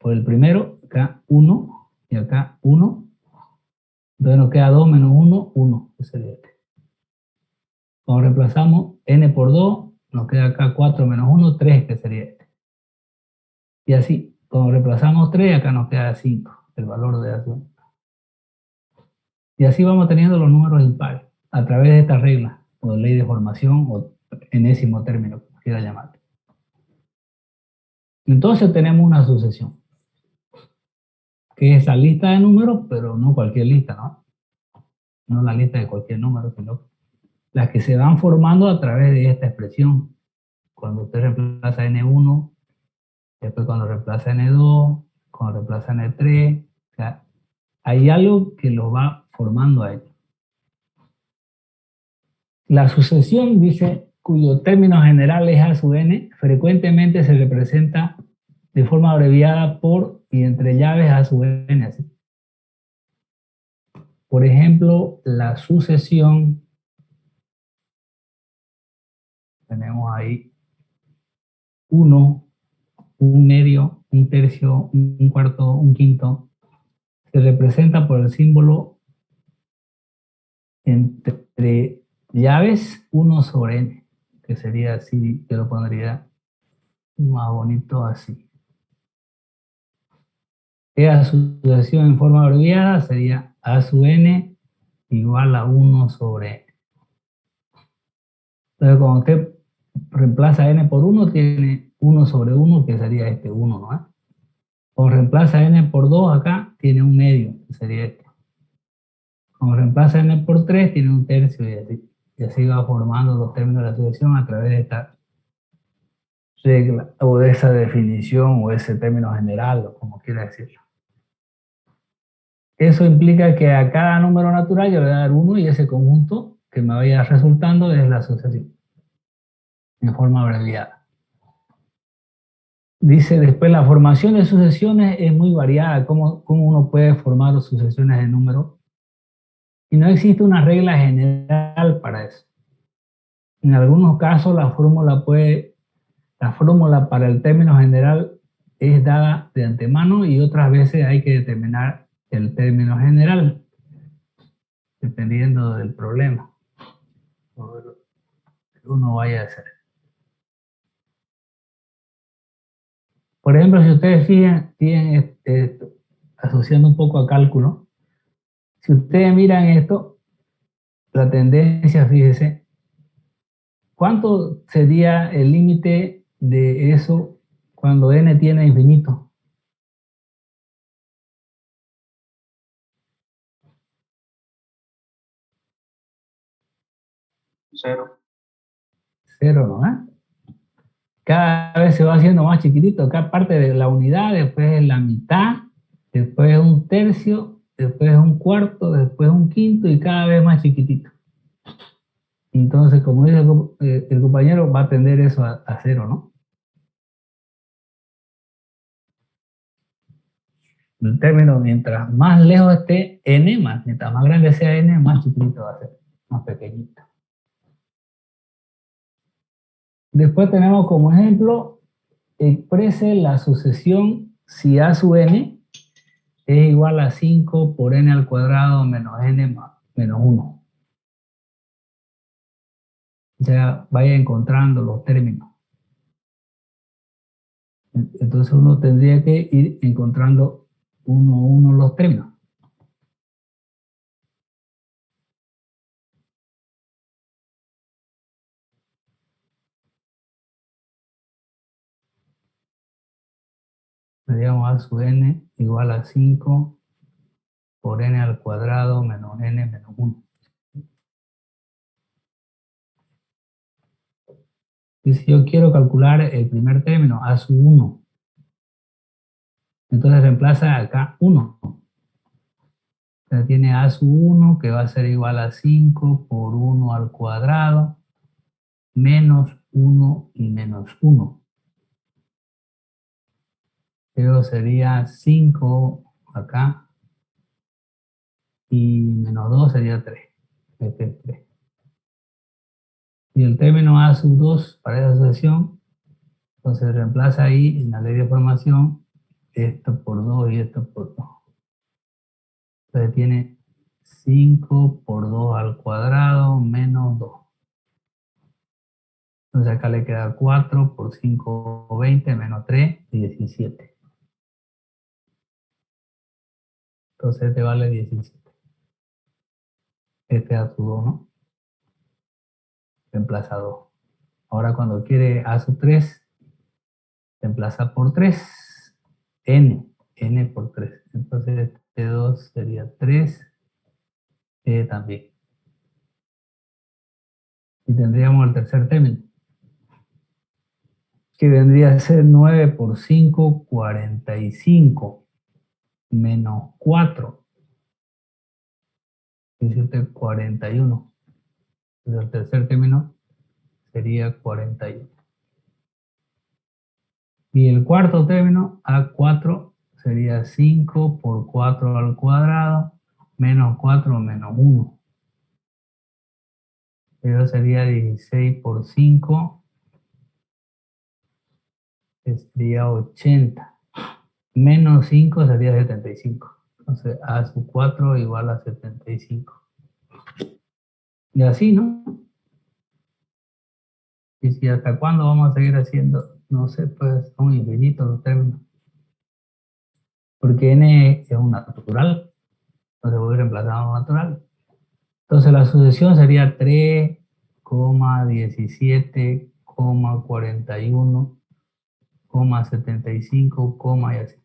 por el primero, acá 1 y acá 1. Entonces nos queda 2 menos 1, 1, que sería este. Cuando reemplazamos n por 2, nos queda acá 4 menos 1, 3, que sería este. Y así, cuando reemplazamos 3, acá nos queda 5, el valor de A1. Y así vamos teniendo los números impares a través de esta regla, o ley de formación, o enésimo término, como quiera llamarlo. Entonces tenemos una sucesión, que es la lista de números, pero no cualquier lista, ¿no? No la lista de cualquier número, sino las que se van formando a través de esta expresión. Cuando usted reemplaza n1, después cuando reemplaza n2, cuando reemplaza n3, o sea, hay algo que lo va formando a ellos. La sucesión, dice, cuyo término general es A sub n, frecuentemente se representa de forma abreviada por y entre llaves A sub n, así. Por ejemplo, la sucesión, tenemos ahí 1, un medio, un tercio, un cuarto, un quinto, se representa por el símbolo entre llaves 1 sobre n, que sería así, yo lo pondría más bonito así. La sucesión en forma abreviada sería A sub n igual a 1 sobre n. Entonces, cuando usted reemplaza n por 1, tiene 1 sobre 1, que sería este 1, ¿no? Cuando reemplaza n por 2 acá, tiene un medio, que sería este. Cuando reemplaza n por 3, tiene un tercio y así va formando los términos de la sucesión a través de esta regla o de esa definición o ese término general, o como quiera decirlo. Eso implica que a cada número natural yo le voy a dar 1 y ese conjunto que me vaya resultando es la sucesión en forma abreviada. Dice después, la formación de sucesiones es muy variada, cómo uno puede formar sucesiones de números. Y no existe una regla general para eso. En algunos casos la fórmula para el término general es dada de antemano y otras veces hay que determinar el término general, dependiendo del problema que uno vaya a hacer. Por ejemplo, si ustedes siguen asociando un poco a cálculo, si ustedes miran esto, la tendencia, fíjese, ¿cuánto sería el límite de eso cuando n tiene infinito? Cero. Cero, ¿no? Cada vez se va haciendo más chiquitito. Acá parte de la unidad, después es la mitad, después es un tercio, después es un cuarto, después un quinto y cada vez más chiquitito. Entonces, como dice el compañero, va a tender eso a cero, ¿no? El término, mientras más lejos esté n, mientras más grande sea n, más chiquitito va a ser, más pequeñito. Después tenemos como ejemplo, exprese la sucesión si a sub n es igual a 5 por n al cuadrado menos n menos 1. O sea, vaya encontrando los términos. Entonces uno tendría que ir encontrando uno a uno los términos. Digamos a sub n igual a 5 por n al cuadrado menos n menos 1. Y si yo quiero calcular el primer término, a sub 1, entonces reemplaza acá 1. Entonces tiene a sub 1 que va a ser igual a 5 por 1 al cuadrado menos 1 y menos 1. Luego sería 5 acá y menos 2 sería 3. Este es 3. Y el término a sub 2 para esa sucesión, entonces reemplaza ahí en la ley de formación esto por 2 y esto por 2. Entonces tiene 5 por 2 al cuadrado menos 2. Entonces acá le queda 4 por 5, 20, menos 3, 17. Entonces este vale 17. Este a su 2, ¿no? Reemplaza 2. Ahora cuando quiere a su 3, reemplaza por 3. N por 3. Entonces este 2 sería 3. También. Y tendríamos el tercer término, que vendría a ser 9 por 5, 45, menos 4, es decir, 41. Entonces el tercer término sería 41. Y el cuarto término, A4, sería 5 por 4 al cuadrado, menos 4 menos 1. Eso sería 16 por 5, que sería 80. Menos 5 sería 75. Entonces, A sub 4 igual a 75. Y así, ¿no? Y si hasta cuándo vamos a seguir haciendo, no sé, pues son infinitos los términos. Porque n es un natural, entonces voy reemplazando un natural. Entonces la sucesión sería 3, 17, 41, 75, y así.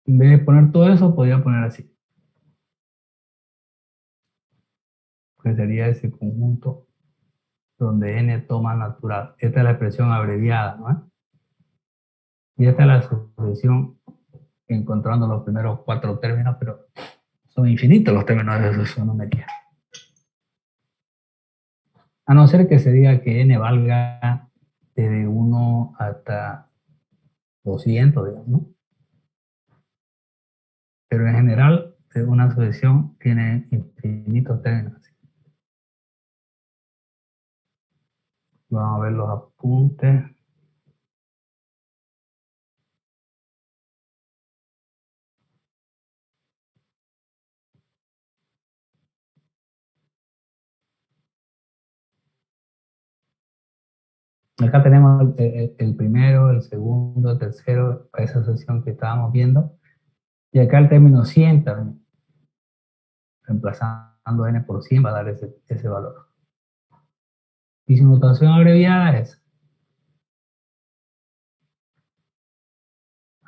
En vez de poner todo eso, podría poner así. Que sería ese conjunto donde n toma natural. Esta es la expresión abreviada, ¿no? Y esta es la sucesión encontrando los primeros 4 términos, pero son infinitos los términos de sucesionometría. A no ser que se diga que n valga desde 1 hasta 200, digamos, ¿no? Pero en general, una sucesión tiene infinitos términos. Vamos a ver los apuntes. Acá tenemos el primero, el segundo, el tercero, esa sucesión que estábamos viendo. Y acá el término 100 también. Reemplazando n por 100 va a dar ese valor. Y su notación abreviada es: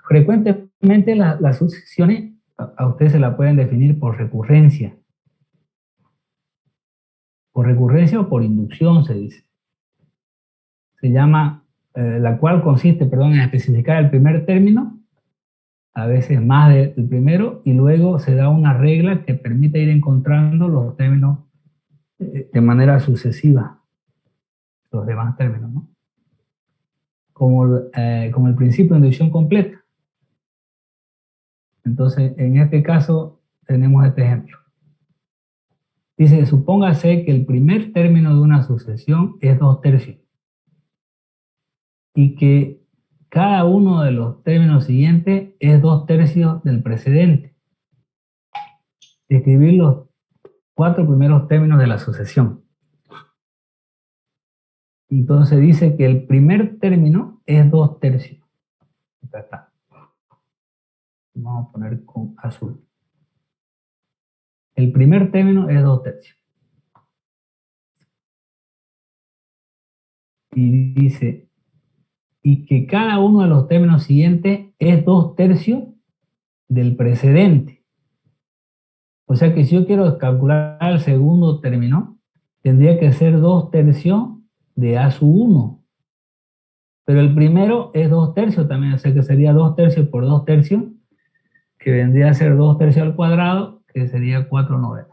frecuentemente las sucesiones a ustedes se la pueden definir por recurrencia. Por recurrencia o por inducción se dice. Se llama, la cual consiste, en especificar el primer término, a veces más del primero, y luego se da una regla que permite ir encontrando los términos de manera sucesiva, los demás términos, ¿no? Como el principio de inducción completa. Entonces, en este caso, tenemos este ejemplo. Dice, supóngase que el primer término de una sucesión es 2/3 y que cada uno de los términos siguientes es 2/3 del precedente. Escribir los 4 primeros términos de la sucesión. Entonces dice que el primer término es 2/3. Acá está. Vamos a poner con azul. El primer término es 2/3. Y dice, y que cada uno de los términos siguientes es 2/3 del precedente. O sea que si yo quiero calcular el segundo término, tendría que ser 2/3 de A sub 1. Pero el primero es 2/3 también, o sea que sería 2/3 por 2/3, que vendría a ser 2/3 al cuadrado, que sería 4/9.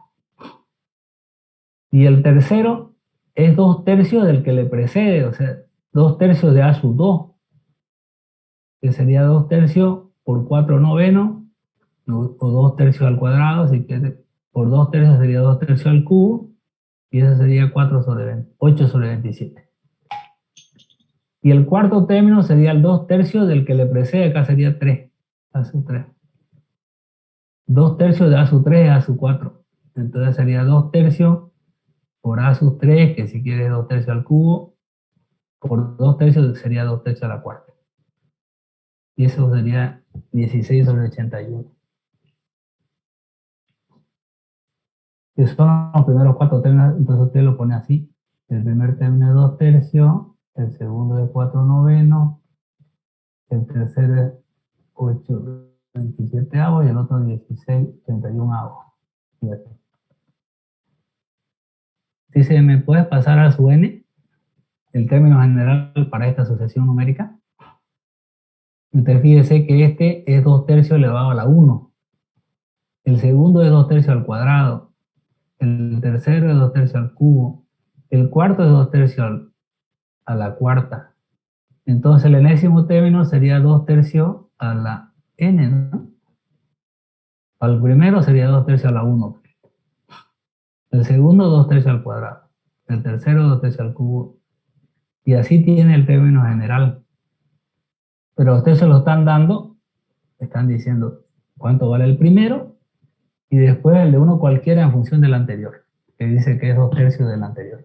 Y el tercero es 2/3 del que le precede, o sea, 2/3 de A sub 2, que sería 2/3 por 4/9, o 2/3 al cuadrado, así que por 2/3 sería 2/3 al cubo, y eso sería 8/27. Y el cuarto término sería el 2/3 del que le precede, acá sería 3, a su 3. 2/3 de a su 3 es a su 4. Entonces sería 2/3 por a su 3, que si quieres 2/3 al cubo, por 2/3 sería 2/3 a la cuarta. Y eso sería 16/81. Que son los primeros 4 términos, entonces usted lo pone así. El primer término es 2/3, el segundo es 4/9, el tercero es 8/27 y el otro 16/31. Si se me puede pasar a su n, el término general para esta asociación numérica. Entonces fíjese que este es 2/3 elevado a la 1. El segundo es 2/3 al cuadrado. El tercero es 2/3 al cubo. El cuarto es 2/3 a la cuarta. Entonces el enésimo término sería 2/3 a la n, ¿no? Al primero sería 2/3 a la 1. El segundo 2/3 al cuadrado. El tercero 2/3 al cubo. Y así tiene el término general. Pero a usted se lo están dando, están diciendo cuánto vale el primero y después el de uno cualquiera en función del anterior, que dice que es 2/3 del anterior.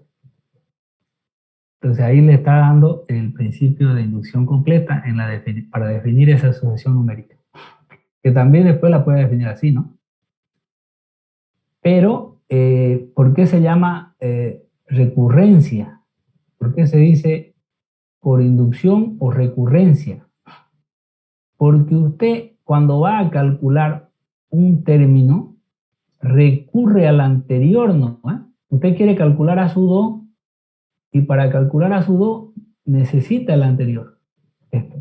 Entonces ahí le está dando el principio de inducción completa para definir esa asociación numérica, que también después la puede definir así, ¿no? Pero, ¿por qué se llama recurrencia? ¿Por qué se dice por inducción o recurrencia? Porque usted, cuando va a calcular un término, recurre al anterior, ¿no? Usted quiere calcular a su 2 y para calcular a su 2 necesita el anterior. Esto.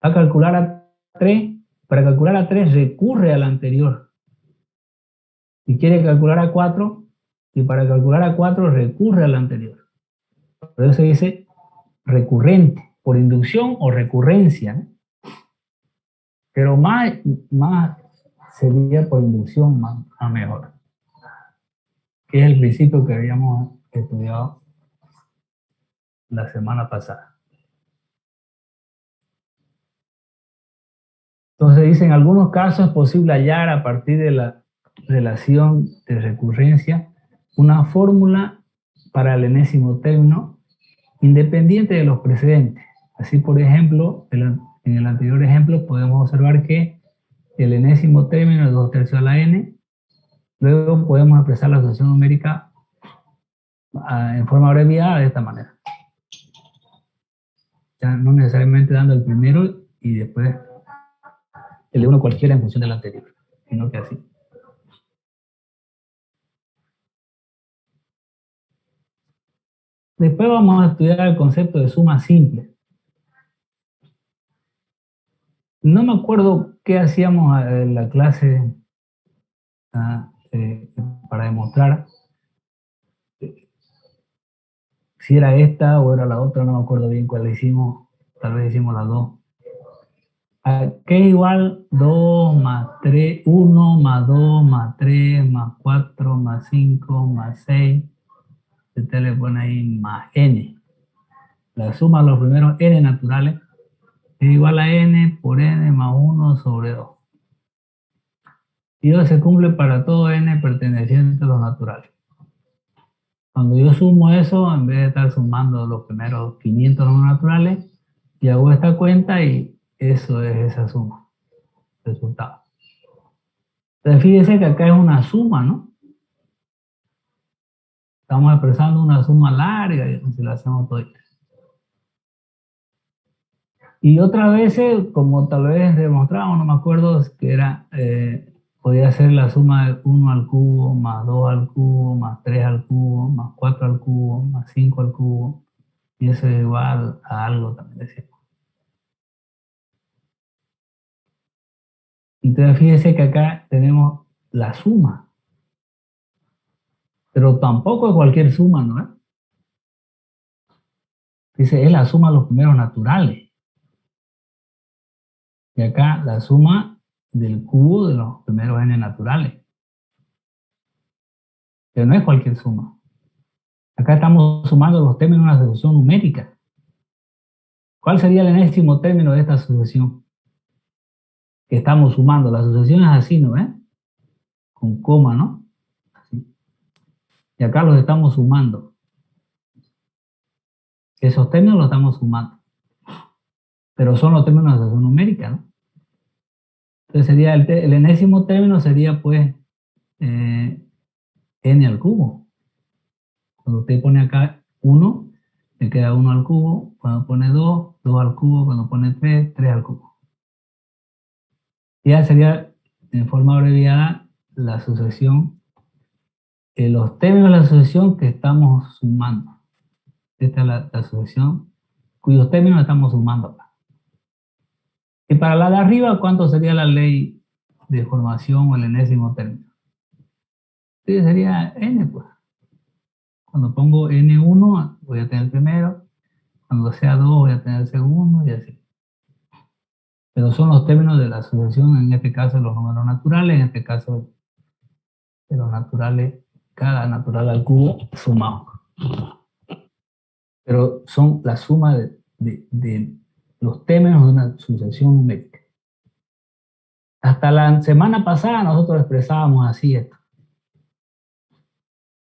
Va a calcular a 3, para calcular a 3 recurre al anterior. Y quiere calcular a 4 y para calcular a 4 recurre al anterior. Por eso se dice recurrente, por inducción o recurrencia, ¿no? Pero más sería por inducción, más mejor, que es el principio que habíamos estudiado la semana pasada. Entonces dice, en algunos casos es posible hallar a partir de la relación de recurrencia una fórmula para el enésimo término independiente de los precedentes. Así, por ejemplo, en el anterior ejemplo podemos observar que el enésimo término es 2/3 a la n. Luego podemos expresar la asociación numérica en forma abreviada de esta manera. Ya no necesariamente dando el primero y después el de uno cualquiera en función del anterior, sino que así. Después vamos a estudiar el concepto de suma simple. No me acuerdo qué hacíamos en la clase para demostrar si era esta o era la otra, no me acuerdo bien cuál hicimos, tal vez hicimos las dos. ¿Qué es igual 2 más 3, 1 más 2 más 3 más 4 más 5 más 6? Usted le pone ahí más n. La suma de los primeros n naturales es igual a n por n más 1 sobre 2. Y eso se cumple para todo n perteneciente a los naturales. Cuando yo sumo eso, en vez de estar sumando los primeros 500 números naturales, y hago esta cuenta y eso es esa suma, resultado. Entonces fíjese que acá es una suma, ¿no? Estamos expresando una suma larga y si la hacemos todo. Y otras veces, como tal vez demostramos, no me acuerdo, que era, podía ser la suma de 1 al cubo, más 2 al cubo, más 3 al cubo, más 4 al cubo, más 5 al cubo, y eso es igual a algo también decimos. Entonces fíjese que acá tenemos la suma, pero tampoco es cualquier suma, ¿no es? Dice, es la suma de los primeros naturales. Y acá la suma del cubo de los primeros n naturales. Pero no es cualquier suma. Acá estamos sumando los términos de una sucesión numérica. ¿Cuál sería el enésimo término de esta sucesión que estamos sumando? La sucesión es así, ¿no ves? Con coma, ¿no? Así. Y acá los estamos sumando. Esos términos los estamos sumando. Pero son los términos de la sucesión numérica, ¿no? Entonces sería el enésimo término sería pues n al cubo. Cuando usted pone acá 1, le queda 1 al cubo. Cuando pone 2, 2 al cubo. Cuando pone 3, 3 al cubo. Ya sería en forma abreviada la sucesión, los términos de la sucesión que estamos sumando. Esta es la sucesión cuyos términos estamos sumando acá. Y para la de arriba, ¿cuánto sería la ley de formación o el enésimo término? Sí, sería n, pues. Cuando pongo n1, voy a tener el primero. Cuando sea 2, voy a tener el segundo y así. Pero son los términos de la sucesión, en este caso los números naturales, en este caso de los naturales, cada natural al cubo sumado. Pero son la suma de los términos de una sucesión numérica. Hasta la semana pasada nosotros expresábamos así esto.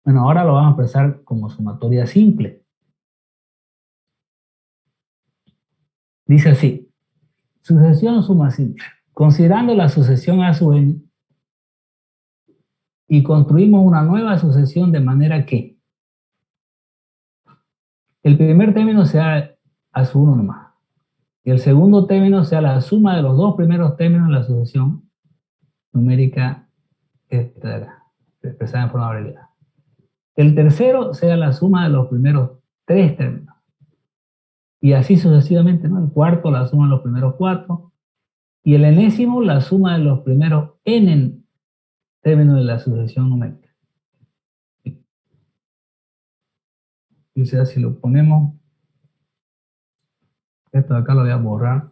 Bueno, ahora lo vamos a expresar como sumatoria simple. Dice así, sucesión suma simple. Considerando la sucesión A sub n y construimos una nueva sucesión de manera que el primer término sea A sub 1 nomás y el segundo término sea la suma de los dos primeros términos de la sucesión numérica expresada en forma abreviada. El tercero sea la suma de los primeros tres términos. Y así sucesivamente, ¿no? El cuarto la suma de los primeros cuatro. Y el enésimo la suma de los primeros n términos de la sucesión numérica. O sea, si lo ponemos, esto de acá lo voy a borrar.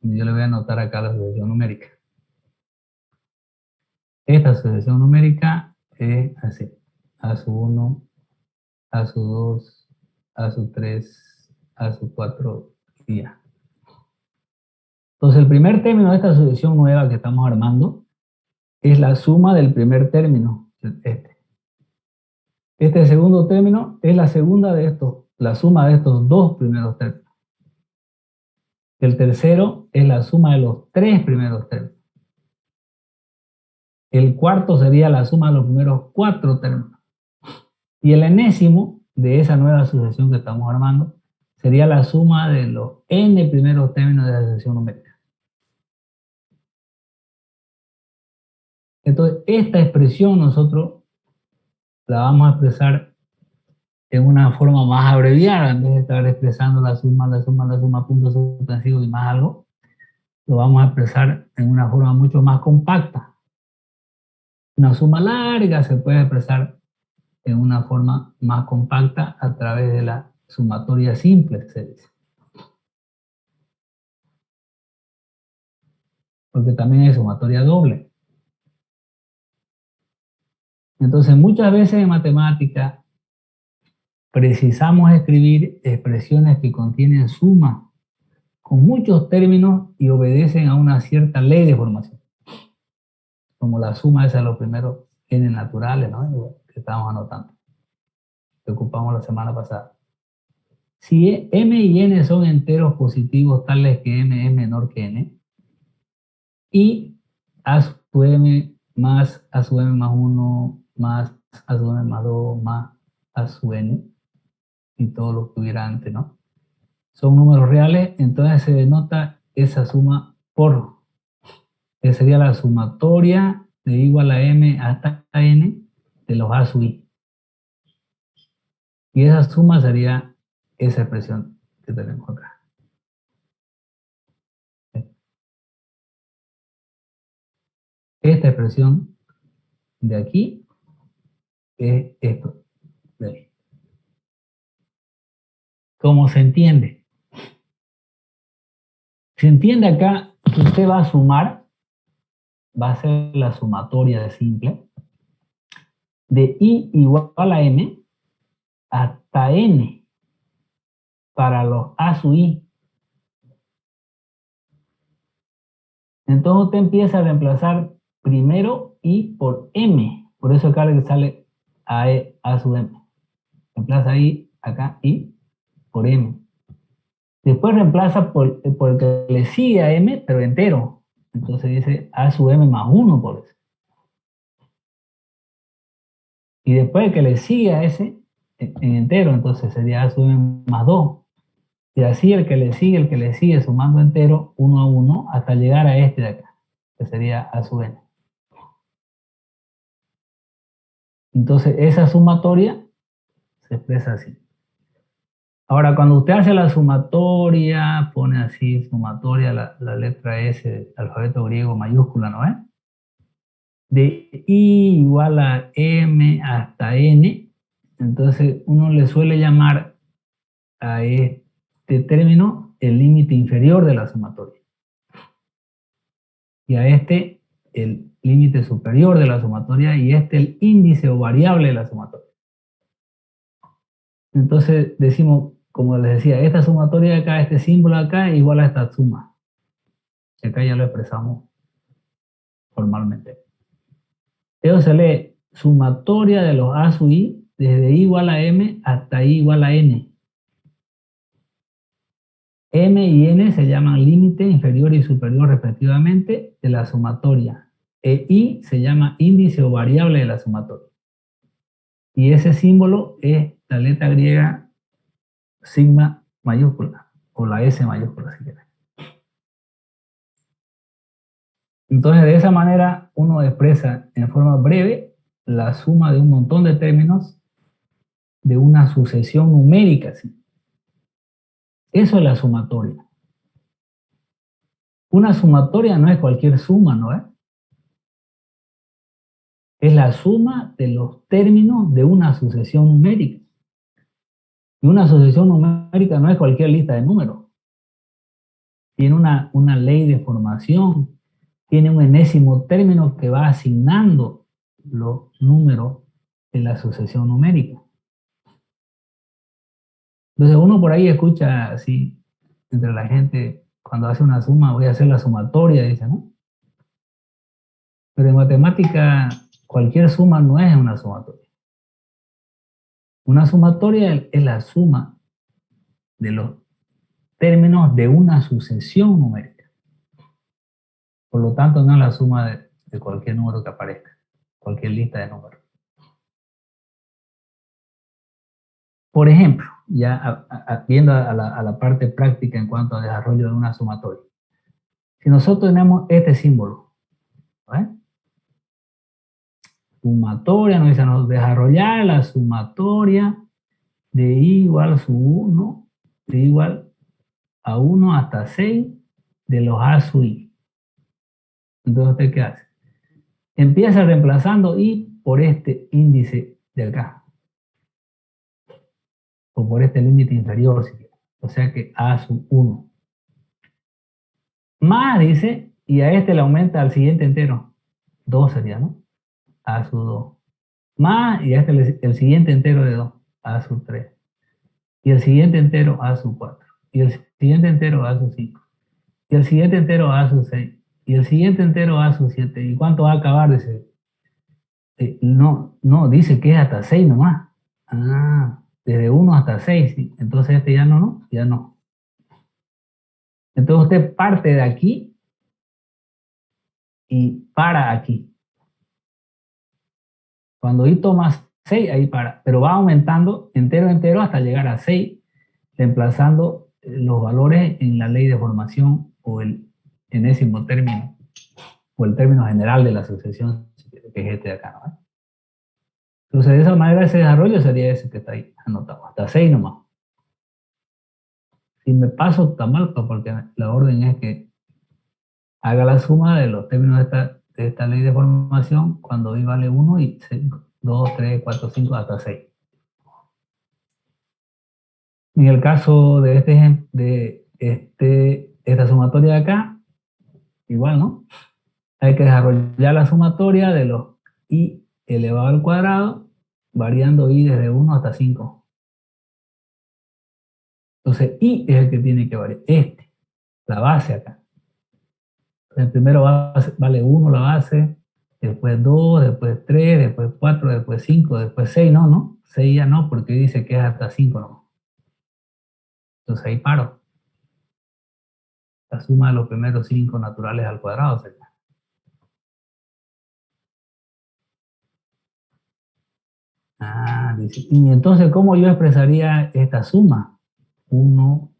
Y yo le voy a anotar acá la sucesión numérica. Esta sucesión numérica es así. A sub 1, A sub 2, A sub 3, A sub 4 y ya. Entonces el primer término de esta sucesión nueva que estamos armando es la suma del primer término, este. Este segundo término es la suma de estos dos primeros términos. El tercero es la suma de los tres primeros términos. El cuarto sería la suma de los primeros cuatro términos. Y el enésimo de esa nueva sucesión que estamos armando sería la suma de los n primeros términos de la sucesión numérica. Entonces, esta expresión nosotros la vamos a expresar en una forma más abreviada, en vez de estar expresando la suma, punto suspensivo y más algo, lo vamos a expresar en una forma mucho más compacta. Una suma larga se puede expresar en una forma más compacta a través de la sumatoria simple, se dice. Porque también es sumatoria doble. Entonces, muchas veces en matemática precisamos escribir expresiones que contienen sumas con muchos términos y obedecen a una cierta ley de formación. Como la suma esa de los primeros n naturales, ¿no? Que estábamos anotando, que ocupamos la semana pasada. Si m y n son enteros positivos tales que m es menor que n, y a sub m más a sub m más 1 más a sub m más 2 más a sub n, y todo lo que hubiera antes, ¿no? Son números reales, entonces se denota esa suma por, que sería la sumatoria de igual a m hasta n de los a sub i. Y esa suma sería esa expresión que tenemos acá. Esta expresión de aquí es esto de ahí. ¿Cómo se entiende? Se entiende acá que usted va a sumar, va a ser la sumatoria de simple, de I igual a M hasta N para los A sub I. Entonces usted empieza a reemplazar primero I por M. Por eso acá le sale A sub M. Reemplaza I, acá I por M. Después reemplaza por el que le sigue a M, pero entero. Entonces dice A sub M más 1 por eso. Y después el que le sigue a ese en entero, entonces sería A sub M más 2. Y así el que le sigue sumando entero 1 a 1 hasta llegar a este de acá, que sería A sub N. Entonces esa sumatoria se expresa así. Ahora, cuando usted hace la sumatoria, pone así, sumatoria, la letra S del alfabeto griego mayúscula, ¿no es? De I igual a M hasta N, entonces uno le suele llamar a este término el límite inferior de la sumatoria. Y a este el límite superior de la sumatoria y este el índice o variable de la sumatoria. Entonces decimos, como les decía, esta sumatoria de acá, este símbolo de acá, es igual a esta suma. Y acá ya lo expresamos formalmente. Eso se lee sumatoria de los A sub I desde I igual a M hasta I igual a N. M y N se llaman límite inferior y superior respectivamente de la sumatoria. E I se llama índice o variable de la sumatoria. Y ese símbolo es la letra griega sigma mayúscula o la S mayúscula si quieren. Entonces de esa manera uno expresa en forma breve la suma de un montón de términos de una sucesión numérica. ¿Sí? Eso es la sumatoria. Una sumatoria no es cualquier suma, ¿no es? Es la suma de los términos de una sucesión numérica. Y una sucesión numérica no es cualquier lista de números. Tiene una ley de formación, tiene un enésimo término que va asignando los números de la sucesión numérica. Entonces uno por ahí escucha así, entre la gente, cuando hace una suma, voy a hacer la sumatoria, dice, ¿no? Pero en matemática, cualquier suma no es una sumatoria. Una sumatoria es la suma de los términos de una sucesión numérica. Por lo tanto, no es la suma de cualquier número que aparezca, cualquier lista de números. Por ejemplo, ya viendo a la parte práctica en cuanto al desarrollo de una sumatoria. Si nosotros tenemos este símbolo, ¿vale? Sumatoria, nos dice desarrollar la sumatoria de I igual sub 1, de I igual a 1 hasta 6 de los A sub I. Entonces, ¿usted qué hace? Empieza reemplazando I por este índice de acá. O por este límite inferior, si quiere. O sea que A sub 1. Más, dice, y a este le aumenta al siguiente entero. 2 sería, ¿no? A sub 2. Más, y a este el siguiente entero de 2. A sub 3. Y el siguiente entero A sub 4. Y el siguiente entero A sub 5. Y el siguiente entero A sub 6. Y el siguiente entero A sub 7. ¿Y cuánto va a acabar? Dice, no, dice que es hasta 6 nomás. Ah, desde 1 hasta 6. ¿Sí? Entonces este ya no, ya no. Entonces usted parte de aquí y para aquí. Cuando I toma 6, ahí para. Pero va aumentando entero hasta llegar a 6, reemplazando los valores en la ley de formación o el enésimo término, o el término general de la sucesión, que es este de acá, ¿no? Entonces, de esa manera, ese desarrollo sería ese que está ahí anotado, hasta 6 nomás. Si me paso, está mal, porque la orden es que haga la suma de los términos de esta ley de formación cuando I vale 1 y 2, 3, 4, 5, hasta 6. En el caso de este ejemplo, de esta sumatoria de acá, igual, ¿no? Hay que desarrollar la sumatoria de los I elevado al cuadrado variando i desde 1 hasta 5. Entonces, i es el que tiene que variar. La base acá. Entonces, primero vale 1 la base, después 2, después 3, después 4, después 5, después 6, no. 6 ya no, porque dice que es hasta 5, no. Entonces ahí paro. La suma de los primeros 5 naturales al cuadrado sería. Dice, y entonces, ¿cómo yo expresaría esta suma? 1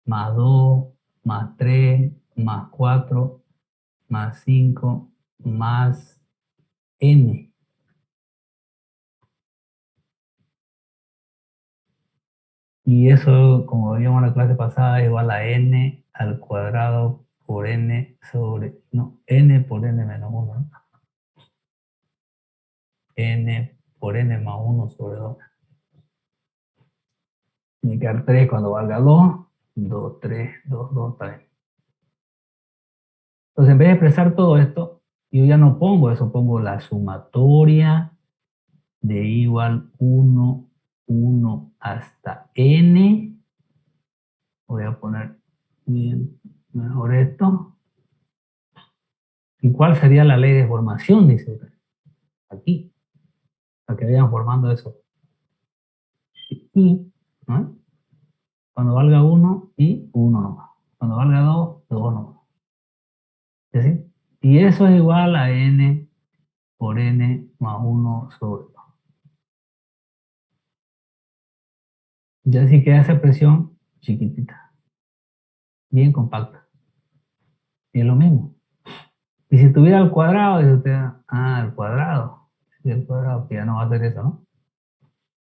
más 2 más 3 más 4 más 5 más n. Y eso, como vimos en la clase pasada, es igual a n al cuadrado por n sobre, no, n por n menos 1, ¿no? N por n más 1 sobre 2. Tiene que dar 3 cuando valga 2, 2, 3, 2, 2, 3. Entonces, en vez de expresar todo esto, yo ya no pongo eso, pongo la sumatoria de igual 1, 1 hasta n. Voy a poner bien mejor esto. ¿Y cuál sería la ley de formación? Dice aquí, para que vayan formando eso. Y, ¿no? Cuando valga 1, y 1 nomás. Cuando valga 2, 2 nomás. ¿Sí? Y eso es igual a n por n más 1 sobre 2. Ya así queda esa expresión chiquitita, bien compacta. Y es lo mismo. Y si tuviera al cuadrado, dice usted, al cuadrado. Si el cuadrado, que ya no va a ser eso, ¿no?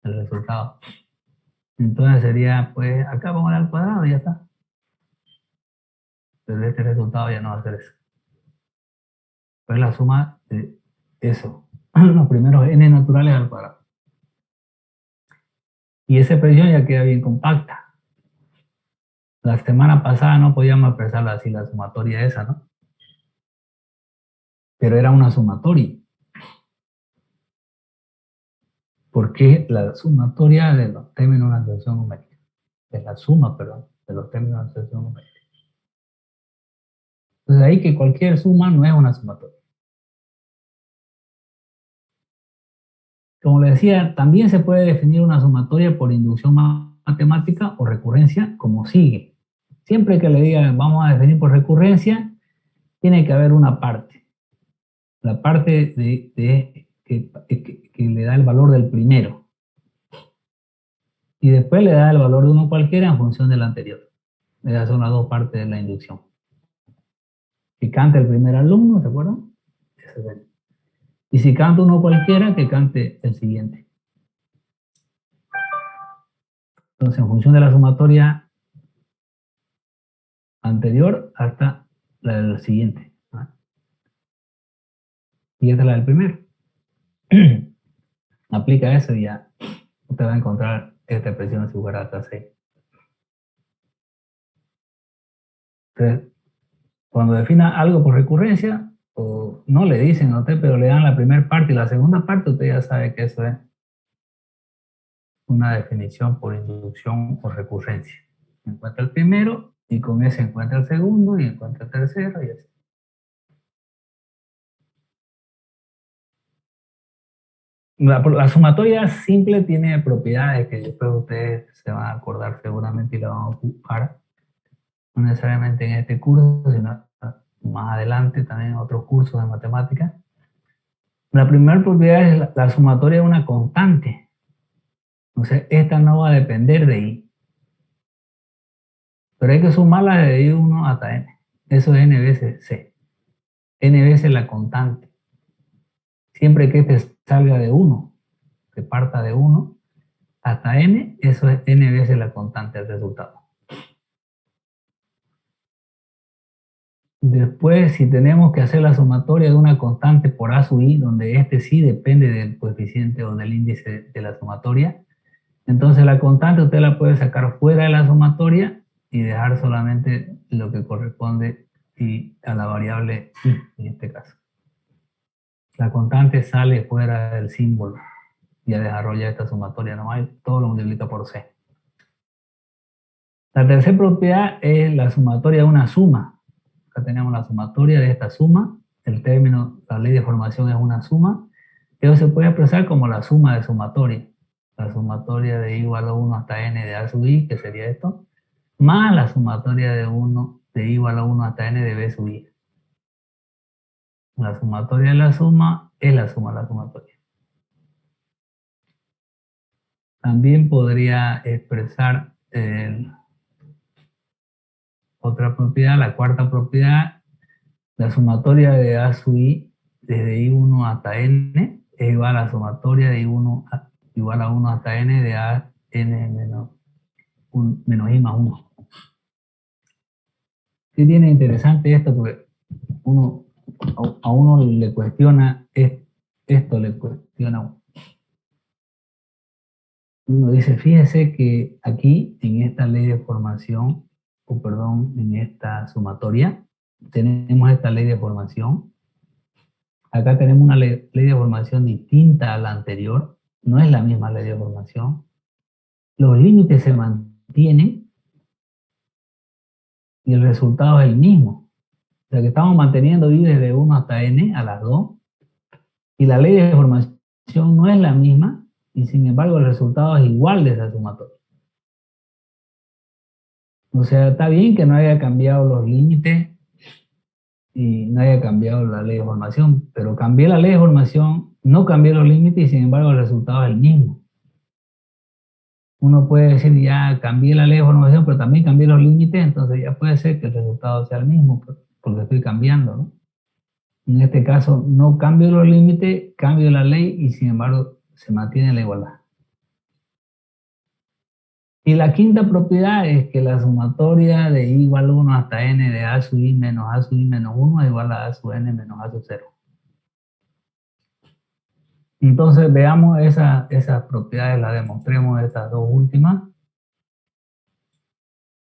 El resultado. Entonces sería, pues, acá vamos al cuadrado y ya está. Pero este resultado ya no va a ser eso. Pues la suma de eso, los primeros n naturales al cuadrado. Y esa expresión ya queda bien compacta. La semana pasada no podíamos expresarla así, la sumatoria esa, ¿no? Pero era una sumatoria. Porque la sumatoria de los términos de una expresión numérica. De la suma, perdón, de los términos de una expresión numérica. Entonces ahí que cualquier suma no es una sumatoria. Como le decía, también se puede definir una sumatoria por inducción matemática o recurrencia como sigue. Siempre que le diga vamos a definir por recurrencia, tiene que haber una parte. La parte que le da el valor del primero. Y después le da el valor de uno cualquiera en función del anterior. Esas son las dos partes de la inducción. Que cante el primer alumno, ¿se acuerdan? Y si canta uno cualquiera, que cante el siguiente. Entonces, en función de la sumatoria anterior hasta la del siguiente. Y esta es la del primero. Aplica eso y ya usted va a encontrar esta expresión si fuera hasta 6. Entonces, cuando defina algo por recurrencia, o no le dicen a usted, pero le dan la primera parte y la segunda parte, usted ya sabe que eso es una definición por inducción o recurrencia. Encuentra el primero y con ese encuentra el segundo y encuentra el tercero y así. La sumatoria simple tiene propiedades que después ustedes se van a acordar seguramente y la van a ocupar, no necesariamente en este curso, sino más adelante también en otros cursos de matemáticas. La primera propiedad es la sumatoria de una constante. Entonces, esta no va a depender de i. Pero hay que sumarla de i1 hasta n. Eso es n veces c. N veces la constante. Siempre que este salga de 1, que parta de 1 hasta n, eso es n veces la constante del resultado. Después, si tenemos que hacer la sumatoria de una constante por a sub i, donde este sí depende del coeficiente o del índice de la sumatoria, entonces la constante usted la puede sacar fuera de la sumatoria y dejar solamente lo que corresponde a la variable i en este caso. La constante sale fuera del símbolo. ya desarrolla esta sumatoria nomás, todo lo multiplica por C. La tercera propiedad es la sumatoria de una suma. Acá tenemos la sumatoria de esta suma. El término, la ley de formación es una suma. Eso se puede expresar como la suma de sumatoria. La sumatoria de i igual a 1 hasta n de a sub i, que sería esto, más la sumatoria de i igual a 1 hasta n de b sub i. La sumatoria de la suma es la suma de la sumatoria. También podría expresar otra propiedad, la cuarta propiedad, la sumatoria de a sub i desde i1 hasta n es igual a la sumatoria de i1 igual a 1 hasta n de a n menos i más 1. ¿Qué tiene interesante esto? Porque a uno le cuestiona esto, le cuestiona. Uno dice, fíjese que aquí en esta ley de formación, o perdón, en esta sumatoria, tenemos esta ley de formación. Acá tenemos una ley de formación distinta a la anterior, no es la misma ley de formación. Los límites se mantienen y el resultado es el mismo. O sea que estamos manteniendo i desde 1 hasta n a las 2 y la ley de formación no es la misma y sin embargo el resultado es igual de esa sumatoria. O sea, está bien que no haya cambiado los límites y no haya cambiado la ley de formación, pero cambié la ley de formación, no cambié los límites y sin embargo el resultado es el mismo. Uno puede decir, ya cambié la ley de formación, pero también cambié los límites, entonces ya puede ser que el resultado sea el mismo, porque estoy cambiando, ¿no? En este caso, no cambio los límites, cambio la ley y sin embargo se mantiene la igualdad. Y la quinta propiedad es que la sumatoria de i igual a 1 hasta n de a sub i menos a sub i menos 1 es igual a sub n menos a sub 0. Entonces veamos esas propiedades, las demostremos estas dos últimas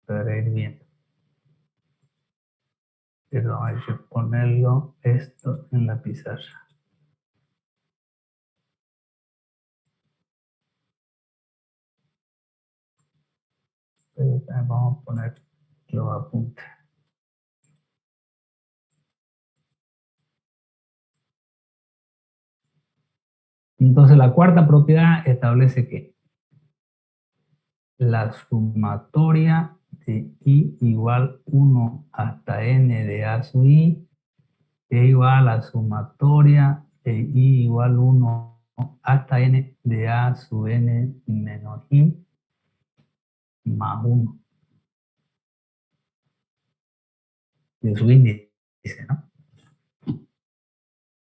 para ir viendo. Pero hay que ponerlo esto en la pizarra. Pero también vamos a poner los apuntes. Entonces la cuarta propiedad establece que la sumatoria de i igual 1 hasta n de a sub i es igual a la sumatoria de i igual 1 hasta n de a sub n menos i más 1 de su índice, ¿no?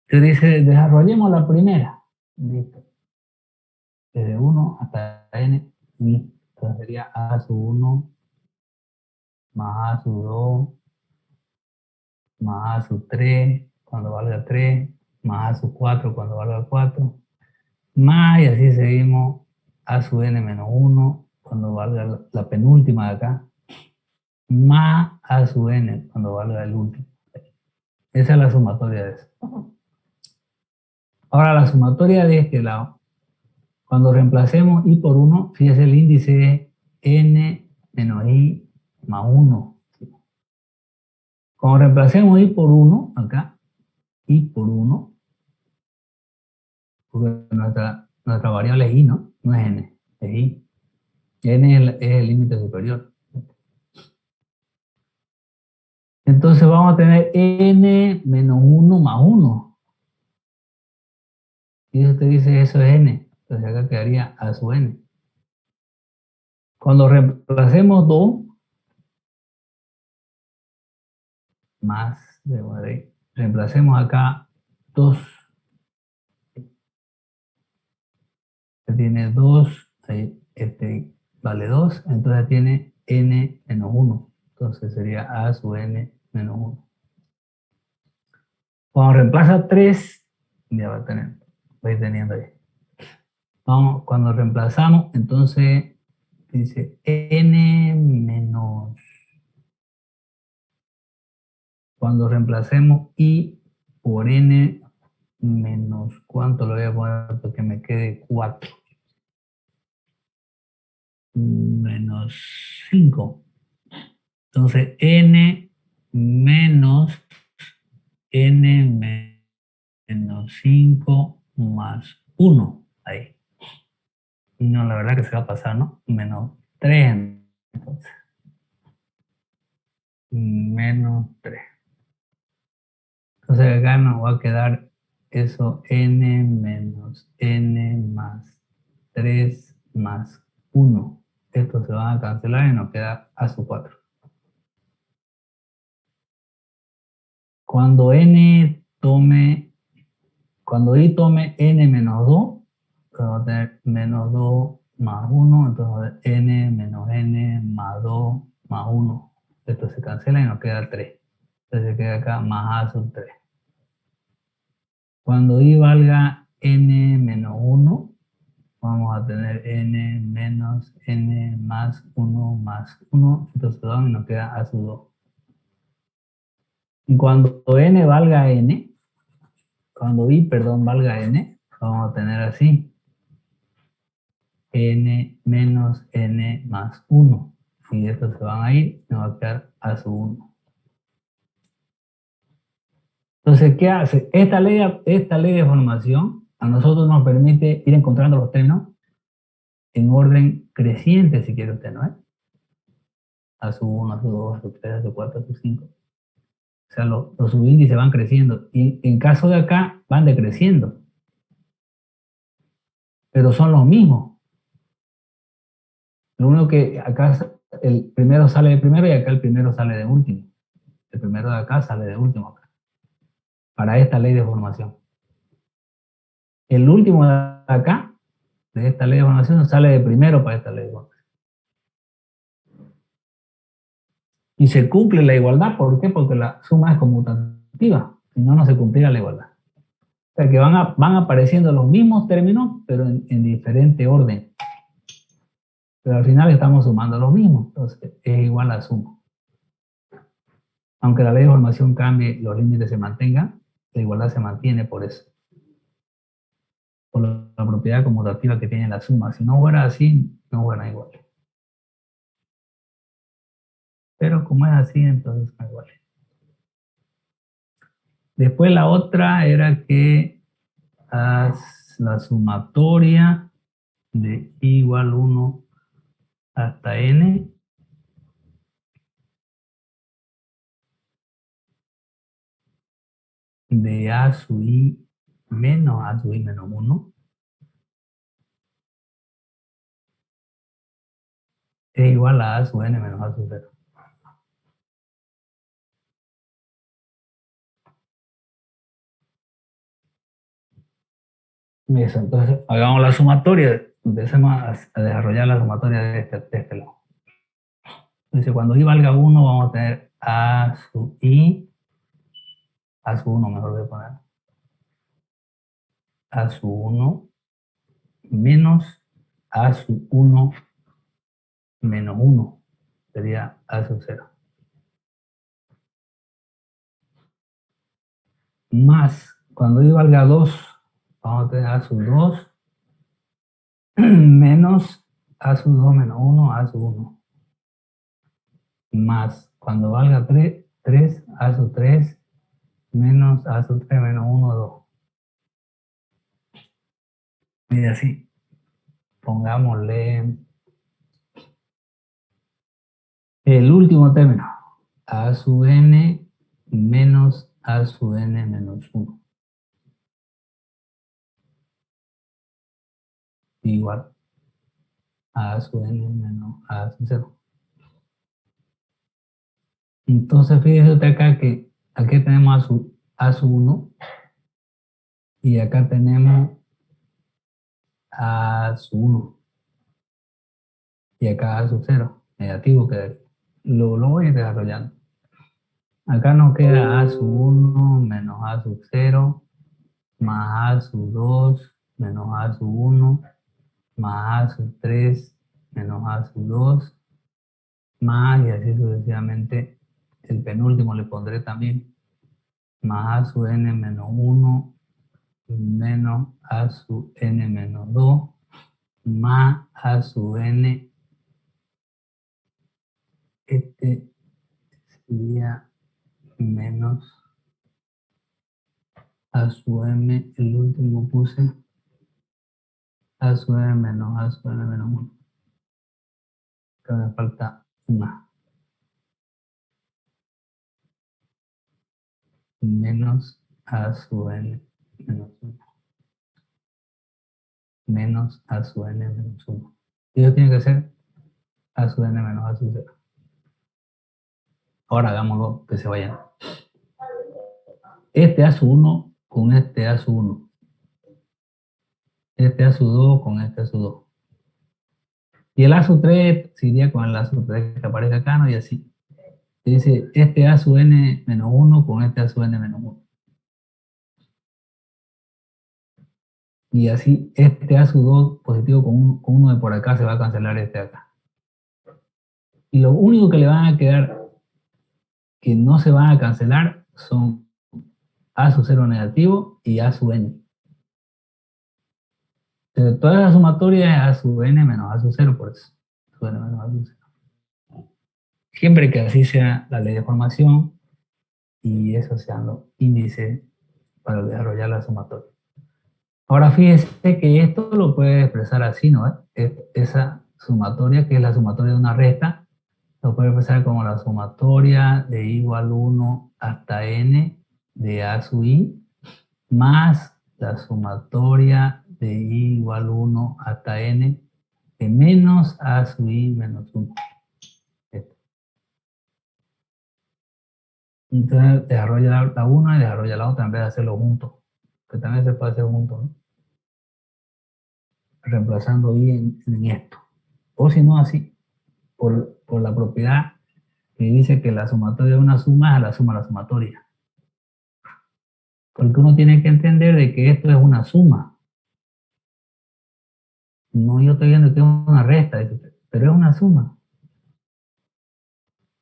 Entonces dice, desarrollemos la primera. Listo. Desde 1 hasta n, i. Entonces sería a sub 1 más a sub 2 más a sub 3 cuando valga 3, más a sub 4 cuando valga 4, más y así seguimos a sub n menos 1 cuando valga la penúltima de acá, más a sub n cuando valga el último. Esa es la sumatoria de eso. Ahora la sumatoria de este lado, cuando reemplacemos i por 1, fíjese el índice es n menos i más 1. Cuando reemplacemos i por 1, acá, i por 1, porque nuestra variable es i, ¿no? No es n, es i. N es el límite superior. Entonces vamos a tener n menos 1 más 1. Y usted dice eso es n. Entonces acá quedaría a sub n. Cuando reemplacemos 2 más, reemplacemos acá 2. Tiene 2, este vale 2, entonces tiene n menos 1. Entonces sería a sub n menos 1. Cuando reemplaza 3, ya va a ir teniendo ahí. Vamos, cuando reemplazamos, entonces dice n menos. Cuando reemplacemos i por n menos, ¿cuánto lo voy a poner para que me quede 4? Menos 5. Entonces, n menos n menos 5 más 1. Ahí. No, la verdad que se va a pasar, ¿no? Menos 3. Entonces, menos 3. Entonces acá nos va a quedar eso n menos n más 3 más 1. Estos se van a cancelar y nos queda a su 4. Cuando cuando i tome n menos 2, vamos a tener menos 2 más 1, entonces n menos n más 2 más 1. Esto se cancela y nos queda 3. Entonces se queda acá más a sub 3. Cuando i valga n menos 1, vamos a tener n menos n más 1 más 1. Esto se da y nos queda a sub 2. Y cuando n valga n, cuando i, perdón, valga n, vamos a tener así. N menos n más 1. Y estos se van a ir, nos va a quedar a sub 1. Entonces, ¿qué hace? Esta ley de formación a nosotros nos permite ir encontrando los términos en orden creciente, si quiere usted, ¿no es? A sub 1, a sub 2, a sub 3, a sub 4, a sub 5. O sea, los subíndices van creciendo. Y en caso de acá, van decreciendo. Pero son los mismos. Lo único que acá el primero sale de primero y acá el primero sale de último. El primero de acá sale de último acá. Para esta ley de formación. El último de acá, de esta ley de formación, sale de primero para esta ley de formación. Y se cumple la igualdad, ¿por qué? Porque la suma es conmutativa, si no, no se cumpliría la igualdad. O sea que van apareciendo los mismos términos, pero en diferente orden. Pero al final estamos sumando los mismos, entonces es igual a suma. Aunque la ley de formación cambie, los límites se mantengan, la igualdad se mantiene por eso. Por la propiedad conmutativa que tiene la suma. Si no fuera así, no fuera igual. Pero como es así, entonces son iguales. Después la otra era que haz la sumatoria de i igual 1 hasta n de a sub i menos a sub i menos 1 es igual a sub n menos a sub 0. Eso, entonces hagamos la sumatoria, empecemos a desarrollar la sumatoria de este lado. Entonces cuando i valga 1 vamos a tener a sub 1 mejor voy a poner, a sub 1 menos a sub 1 menos 1, sería a sub 0. Más, cuando i valga 2, vamos a tener a sub 2 menos a sub 2 menos 1, a sub 1. Más, cuando valga 3, a sub 3 menos a sub 3 menos 1, 2. Y así, pongámosle el último término, a sub n menos a sub n menos 1. Igual a sub n menos a sub 0. Entonces, fíjese usted acá que aquí tenemos a sub 1 y acá tenemos a sub 1 y acá a sub 0, negativo que lo voy a ir desarrollando. Acá nos queda a sub 1 menos a sub 0 más a sub 2 menos a sub 1 más a sub 3 menos a sub 2 más y así sucesivamente. El penúltimo le pondré también más a sub n menos 1 menos a sub n menos 2 más a sub n, este sería menos a sub m, el último puse a sub n menos a sub n menos 1. Que me falta una. Menos a sub n menos 1. Menos a sub n menos 1. Y eso tiene que ser a sub n menos a sub 0. Ahora hagámoslo que se vayan. Este a sub 1 con este a sub 1. Este a sub 2 con este a sub 2. Y el a sub 3 se iría con el a sub 3 que aparece acá, ¿no? Y así. Se dice este a sub n menos 1 con este a sub n menos 1. Y así este a sub 2 positivo con uno de por acá se va a cancelar este de acá. Y lo único que le van a quedar que no se van a cancelar son a sub 0 negativo y a sub n. Entonces, toda la sumatoria es a sub n menos a sub 0, por eso. Sub n menos a sub 0. Siempre que así sea la ley de formación y esos sean los índices para desarrollar la sumatoria. Ahora fíjese que esto lo puede expresar así, ¿no? Esa sumatoria, que es la sumatoria de una resta, lo puede expresar como la sumatoria de igual 1 hasta n de a sub i más la sumatoria de i igual 1 hasta n de menos a sub i menos 1. Entonces desarrolla la una y desarrolla la otra en vez de hacerlo juntos, que también se puede hacer juntos, ¿no? Reemplazando i en esto. O si no así, por la propiedad que dice que la sumatoria de una suma es a la suma de la sumatoria. Porque uno tiene que entender de que esto es una suma. No, yo estoy viendo que es una resta, pero es una suma.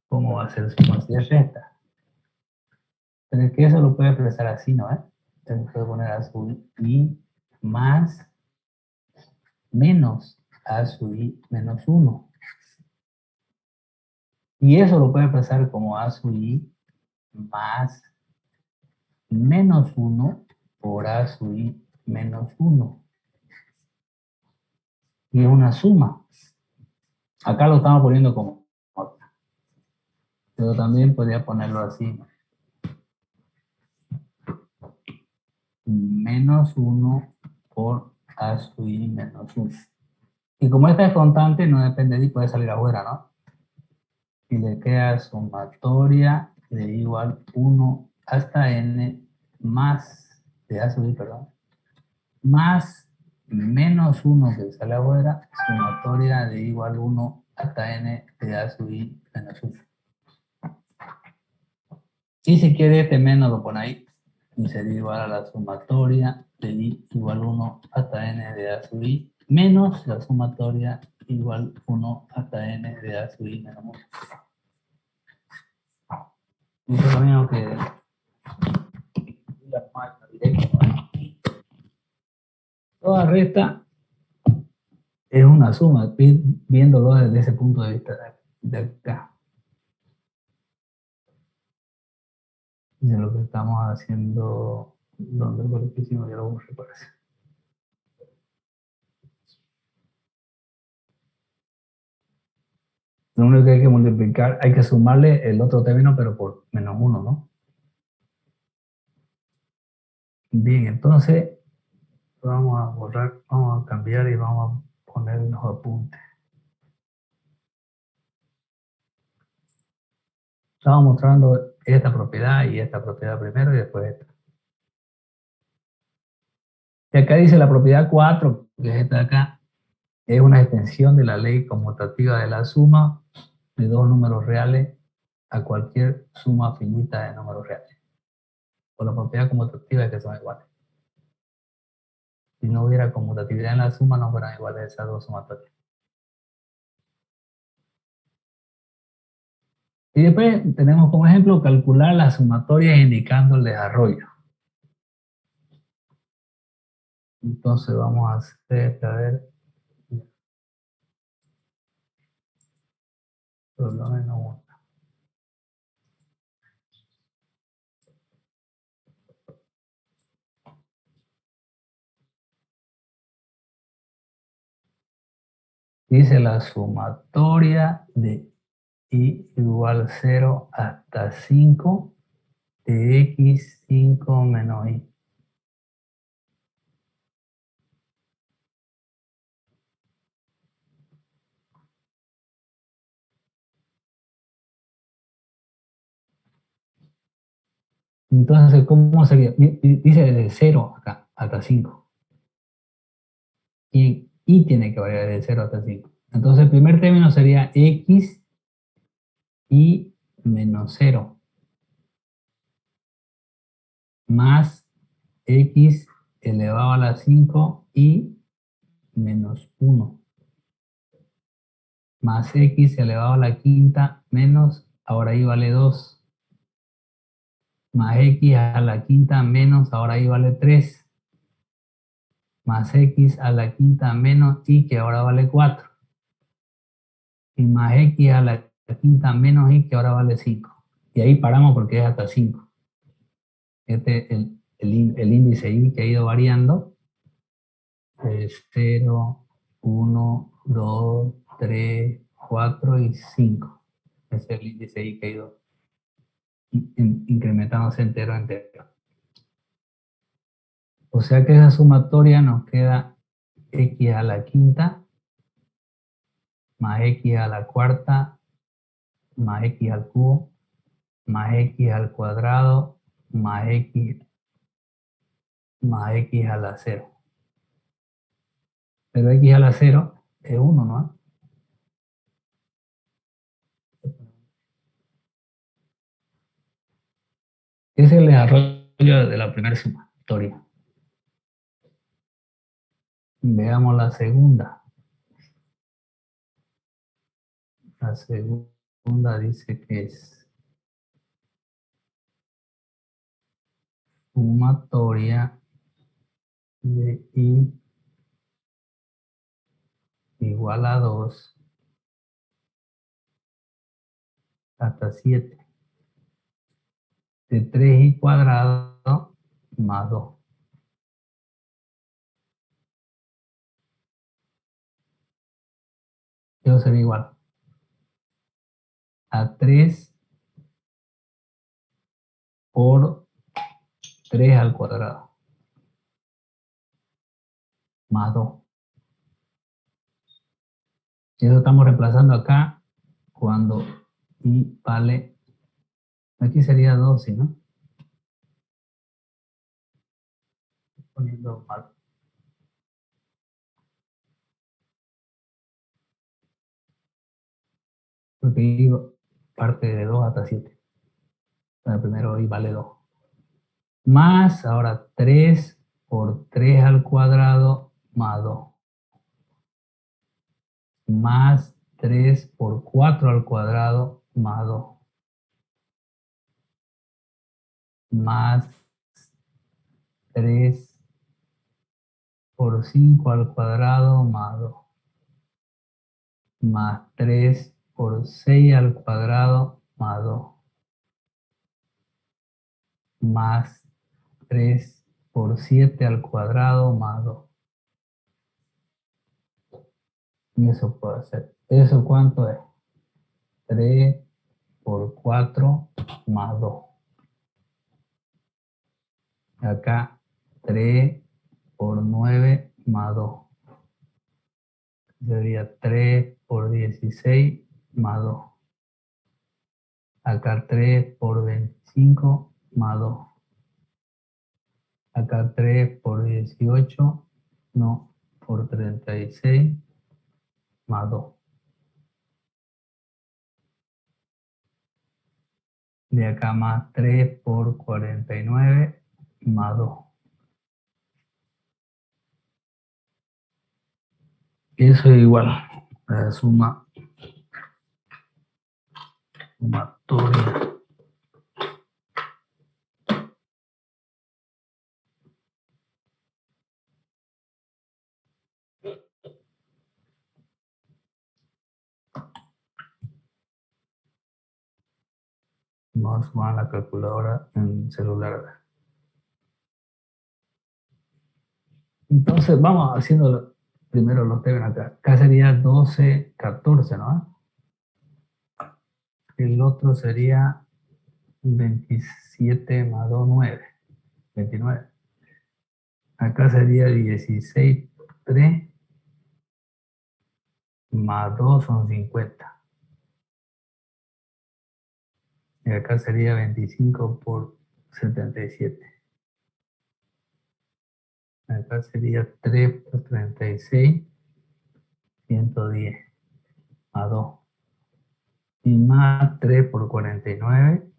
¿Cómo va a ser suma si es resta? Pero es que eso lo puede expresar así, ¿no? Entonces puede poner a sub i más menos a sub i menos 1. Y eso lo puede expresar como a sub i más menos 1 por a sub i menos 1. Y es una suma. Acá lo estamos poniendo como otra. Pero también podría ponerlo así. Menos 1 por a sub i menos 1. Y como esta es constante, no depende de y puede salir afuera, ¿no? Y le queda sumatoria de igual 1 hasta n más, de a sub i, perdón, más menos 1 que sale afuera, sumatoria de igual 1 hasta n de a sub i menos 1. Y si quiere este menos lo pone ahí, y sería igual a la sumatoria de i igual 1 hasta n de a sub i menos la sumatoria igual 1 hasta n de a sub i menos 1. Y eso es lo mismo que la máquina directa, ¿no? Toda resta es una suma, viéndolo desde ese punto de vista de acá. De lo que estamos haciendo, donde fue lo que hicimos, ya lo borré, parece. Lo único que hay que multiplicar, hay que sumarle el otro término, pero por menos 1, ¿no? Bien, entonces vamos a borrar, vamos a cambiar y vamos a poner unos apuntes. Estamos mostrando esta propiedad y esta propiedad primero y después esta. Y acá dice la propiedad 4, que es esta de acá, es una extensión de la ley conmutativa de la suma de dos números reales a cualquier suma finita de números reales. Por la propiedad conmutativa es que son iguales. Si no hubiera conmutatividad en la suma, no fueran iguales esas dos sumatorias. Y después tenemos como ejemplo calcular las sumatorias indicando el desarrollo. Entonces vamos a hacer, a ver, por lo menos uno. Dice la sumatoria de y igual 0 hasta 5 de x5 menos y. Entonces, ¿cómo sería? Dice de 0 acá hasta 5. Y tiene que variar de 0 hasta 5. Entonces, el primer término sería x y menos 0 más x elevado a la 5 y menos 1 más x elevado a la quinta menos, ahora y vale 2 más x a la quinta menos, ahora y vale 3 más x a la quinta menos y que ahora vale 4 y más x a la quinta menos y que ahora vale 5. Y ahí paramos porque es hasta 5. Este es el índice y que ha ido variando. 0, 1, 2, 3, 4 y 5. Ese es el índice y que ha ido incrementándose entero a entero. O sea que esa sumatoria nos queda x a la quinta más x a la cuarta más x al cubo más x al cuadrado más x a la 0. Pero x a la 0 es 1, ¿no? Ese es el desarrollo de la primera sumatoria. Veamos la segunda. La segunda dice que es sumatoria de y igual a 2 hasta 7 de 3 y cuadrado más 2. Eso sería igual a 3 por 3 al cuadrado más 2. Y eso estamos reemplazando acá cuando y vale, aquí sería 12, ¿no? Poniendo mal. Porque digo parte de 2 hasta 7. El primero y vale 2. Más ahora 3 por 3 al cuadrado más 2. Más 3 por 4 al cuadrado más 2. Más 3 por 5 al cuadrado más 2. Más 3 por 6 al cuadrado más 2. Más 3 por 7 al cuadrado más 2. Y eso puede ser. ¿Eso cuánto es? 3 por 4 más 2. Acá 3 por 9 más 2. Sería 3 por 16 más 2. Acá 3 por 25 más 2. Acá 3 por 18, no, por 36 más 2. De acá más 3 por 49 más 2. Eso es igual a la sumatoria Vamos a sumar la calculadora en celular. Entonces, vamos haciendo primero los deben acá. Acá sería 12, 14, ¿no? El otro sería 27 más 2, 9, 29. Acá sería 16, 3 más 2 son 50. Y acá sería 25 por 77. Acá sería 3 por 36, 110 más 2. Y más 3 por 49,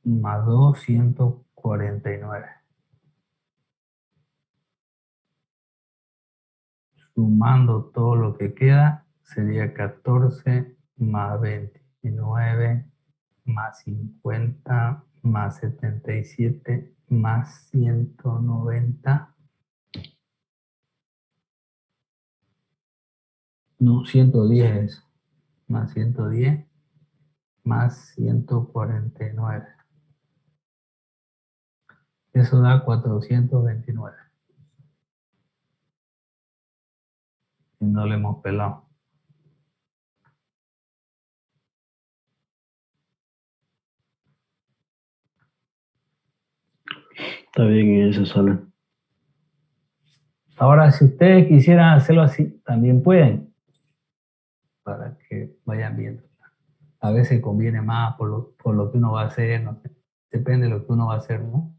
más 2, 149. Sumando todo lo que queda, sería 14 más 29 más 50 más 77 más 190. No, 110 más 110 más 149. Eso da 429. Y no le hemos pelado. Está bien, en eso sale. Ahora, si ustedes quisieran hacerlo así, también pueden, para que vayan viendo. A veces conviene más por lo que uno va a hacer, no sé. Depende de lo que uno va a hacer, ¿no?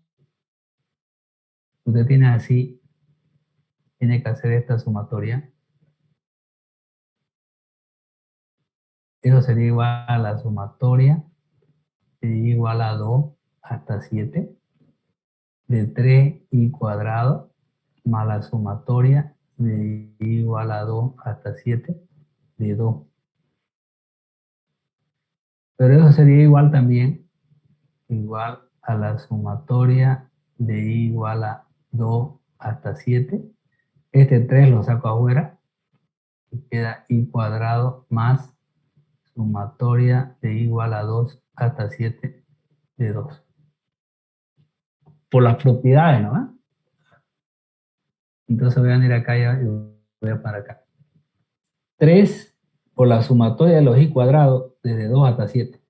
Usted tiene así, tiene que hacer esta sumatoria. Eso sería igual a la sumatoria, sería igual a 2 hasta 7, de 3i cuadrado, más la sumatoria de i igual a 2 hasta 7, de 2. Pero eso sería igual también, igual a la sumatoria de i igual a 2 hasta 7. Este 3 lo saco afuera y queda i cuadrado más sumatoria de i igual a 2 hasta 7 de 2. Por las propiedades, ¿no? Entonces voy a venir acá y voy a poner acá. 3 por la sumatoria de los i cuadrados desde 2 hasta 7.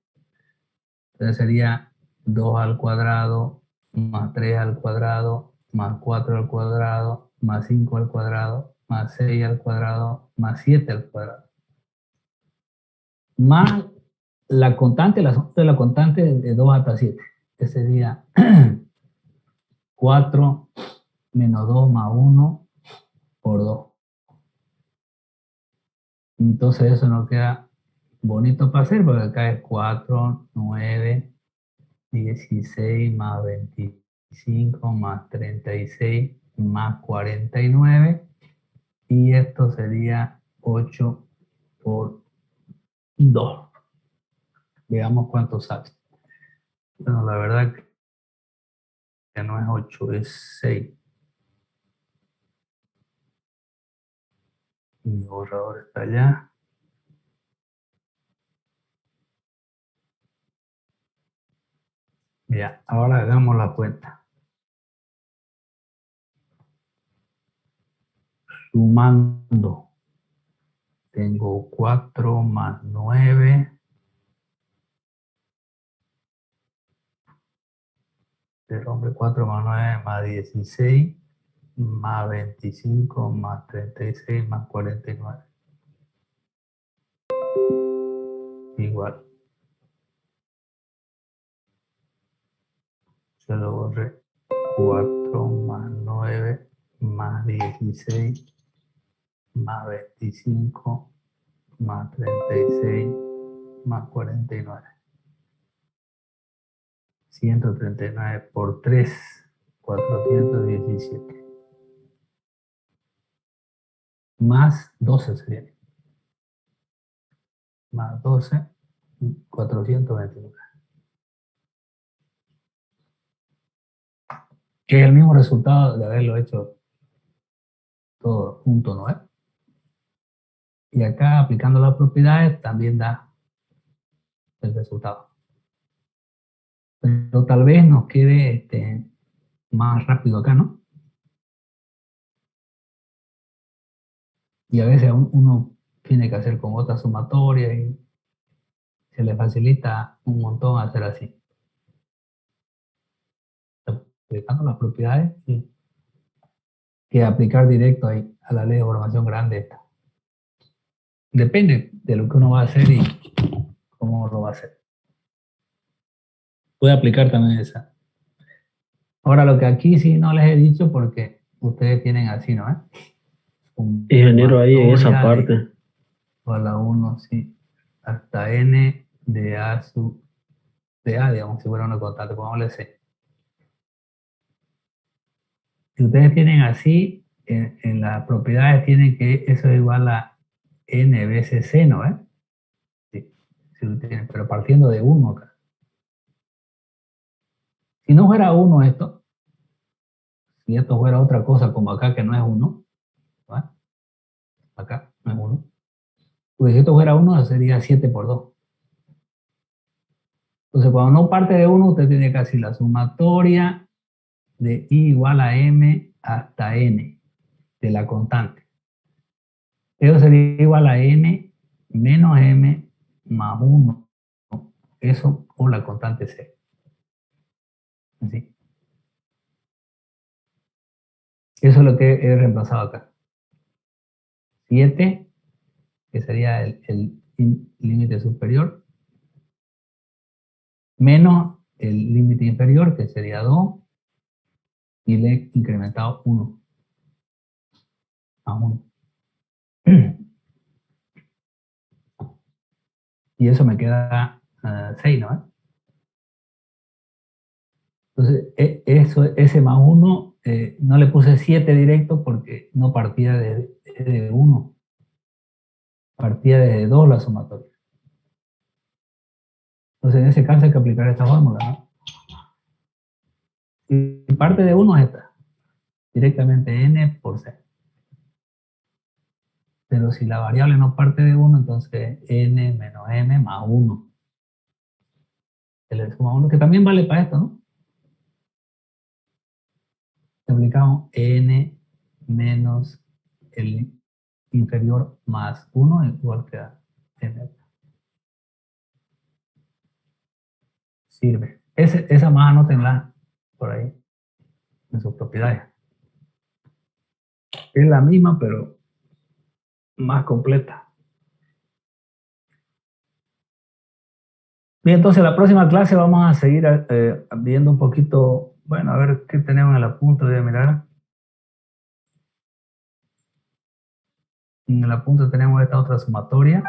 Entonces sería 2 al cuadrado más 3 al cuadrado más 4 al cuadrado más 5 al cuadrado más 6 al cuadrado más 7 al cuadrado. Más la constante, la suma de la constante de 2 hasta 7, que sería 4 menos 2 más 1 por 2. Entonces eso nos queda bonito para hacer, porque acá es 4, 9, 16 más 25 más 36 más 49. Y esto sería 8 por 2. Veamos cuánto sale. Bueno, la verdad que no es 8, es 6. Mi borrador está allá. Ya, ahora hagamos la cuenta. Sumando, tengo 4 más 9. El hombre 4 más 9 más 16 más 25 más 36 más 49. Igual. Se lo borré. 4 más 9 más 16 más 25 más 36 más 49. 139 por 3, 417. Más 12 sería. Más 12, 429. Que es el mismo resultado de haberlo hecho todo junto, ¿no es? Y acá, aplicando las propiedades, también da el resultado. Pero tal vez nos quede más rápido acá, ¿no? Y a veces uno tiene que hacer con otra sumatoria y se le facilita un montón hacer así. Aplicando las propiedades y que aplicar directo ahí a la ley de formación grande esta. Depende de lo que uno va a hacer y cómo lo va a hacer. Puede aplicar también esa. Ahora, lo que aquí sí no les he dicho porque ustedes tienen así, ¿no? Ingeniero, ahí en esa parte. A la 1, sí. Hasta n de a sub de a, digamos, si fuera una constante, pongámosle c. Si ustedes tienen así, en las propiedades tienen que eso es igual a n veces c, ¿no? Sí, si lo tienen, pero partiendo de 1 acá. Si no fuera 1 esto, si esto fuera otra cosa como acá que no es 1, ¿va? Acá no es 1. Pues si esto fuera 1 sería 7 por 2. Entonces cuando no parte de 1, usted tiene casi la sumatoria de i igual a m hasta n de la constante. Eso sería igual a n menos m más 1. Eso por la constante c. Así. Eso es lo que he reemplazado acá. 7, que sería el límite superior, menos el límite inferior, que sería 2, y le he incrementado 1 a 1. Y eso me queda 6, ¿no? Entonces, ese más 1, no le puse 7 directo porque no partía de 1, partía de 2 la sumatoria. Entonces, en ese caso hay que aplicar esta fórmula, ¿no? Y parte de 1 es esta, directamente n por c. Pero si la variable no parte de 1, entonces n menos m más 1. Se le suma 1, que también vale para esto, ¿no? Aplicamos n menos el inferior más 1 igual que a n. Sirve. Esa más anótenla por ahí en sus propiedades. Es la misma, pero más completa. Bien, entonces la próxima clase vamos a seguir viendo un poquito, bueno, a ver qué tenemos en el apunte, voy a mirar. En el apunte tenemos esta otra sumatoria.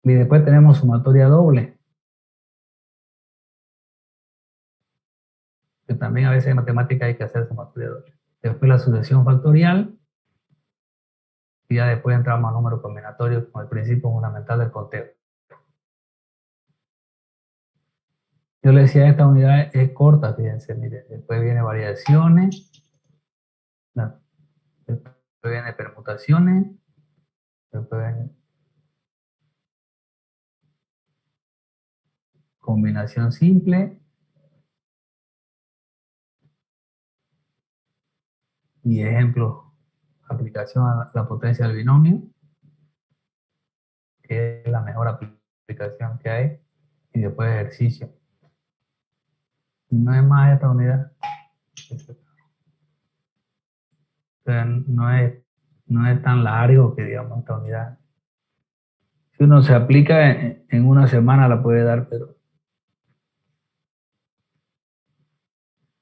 Y después tenemos sumatoria doble. Que también a veces en matemática hay que hacer sumatoria doble. Después la sucesión factorial. Y ya después entramos a números combinatorios con el principio fundamental del conteo. Yo le decía, esta unidad es corta, fíjense, miren. Después viene variaciones. No, después viene permutaciones. Después viene combinación simple. Y ejemplos, aplicación a la potencia del binomio, que es la mejor aplicación que hay. Y después ejercicio. Y no es más esta unidad. O sea, no es tan largo que digamos esta unidad. Si uno se aplica en una semana la puede dar, pero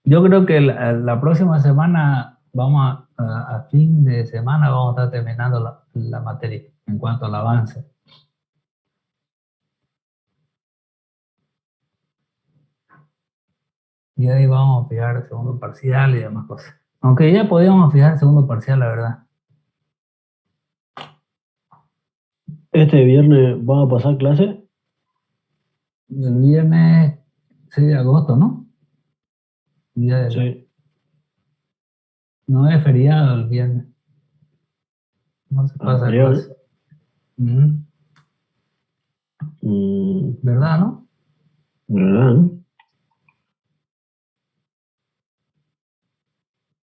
yo creo que la próxima semana vamos a fin de semana vamos a estar terminando la materia en cuanto al avance. Y ahí vamos a fijar el segundo parcial y demás cosas. Aunque ya podíamos fijar el segundo parcial, la verdad. ¿Este viernes van a pasar clase? El viernes 6 de agosto, ¿no? Sí. No es feriado el viernes. No se pasa de Anterior. clase. ¿Verdad, no? ¿Verdad?